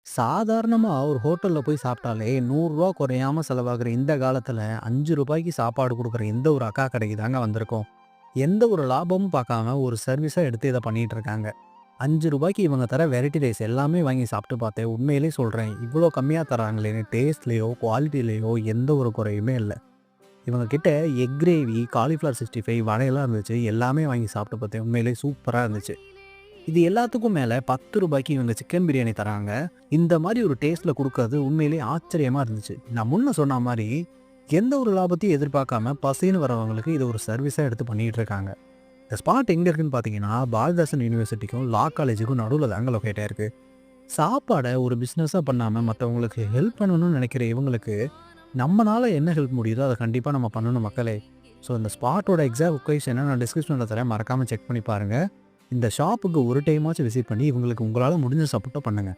சாதாரணமா ஒரு ஹோட்டல்ல போய் சாப்பிட்டாலே ரூ. 100 குறையாம செலவாகுற இந்த காலத்துல ரூ. 5க்கு சாப்பாடு குடுக்குற எந்த ஒரு அக்கா கடைக்கு தாங்க வந்திருக்கோம். எந்த ஒரு லாபமும் பார்க்காம ஒரு சர்வீஸா எடுத்து இத பண்ணிட்டு இருக்காங்க. ரூ. 5க்கு இவங்க தர வெரைட்டி ரைஸ் எல்லாமே வாங்கி சாப்பிட்டு பார்த்தேன். உண்மையிலேயே சொல்றேன். இவ்ளோ கம்மியா தராங்களேன்னு டேஸ்ட்லயோ, குவாலிட்டிலயோ எந்த ஒரு குறையுமே இல்ல. இவங்க கிட்ட எக் கிரேவி, காலிஃப்ளவர் 65 வடையெல்லாம் இருந்துச்சு. எல்லாமே வாங்கி சாப்பிட்டு பார்த்தேன். உண்மையிலேயே சூப்பரா இருந்துச்சு. இது எல்லாத்துக்கும் மேல ரூ. 10க்கு இவங்க சிக்கன் பிரியாணி தராங்க. இந்த மாரி ஒரு டேஸ்ட்ல குடுக்கறது உண்மையிலேயே ஆச்சரியமா இருந்துச்சு. நான் முன்ன சொன்ன மாரி, எந்த ஒரு லாபத்தையும் எதிர்பார்க்காம பசின்னு வரவங்களுக்கு இத ஒரு சர்வீஸா எடுத்து பண்ணிட்டு இருக்காங்க. இந்த ஸ்பாட் எங்க இருக்குன்னு பார்த்தீங்கன்னா, பாரதிதாசன் யூனிவர்சிட்டிக்கும், லா காலேஜுக்கும் நடுவுல தாங்க லொகேட் ஆயிருக்கு. சாப்பாட ஒரு பிசினஸா பண்ணாம மத்தவங்களுக்கு ஹெல்ப் பண்ணணும்னு நெனைக்கிற இவங்களுக்கு, நம்மனால என்ன ஹெல்ப் முடியுதோ அத கண்டிப்பா நம்ம பண்ணணும் மக்களே. ஸோ இந்த ஸ்பாட்டோட எக்ஸாக்ட் லொகேஷன நான் டிஸ்கிரிப்ஷன்ல தரேன். மறக்காம செக் பண்ணி பாருங்க. இந்த ஷாப்புக்கு ஒரு டைமாச்சும் விசிட் பண்ணி இவங்களுக்கு உங்களால முடிஞ்ச சப்போர்ட்ட பண்ணுங்க.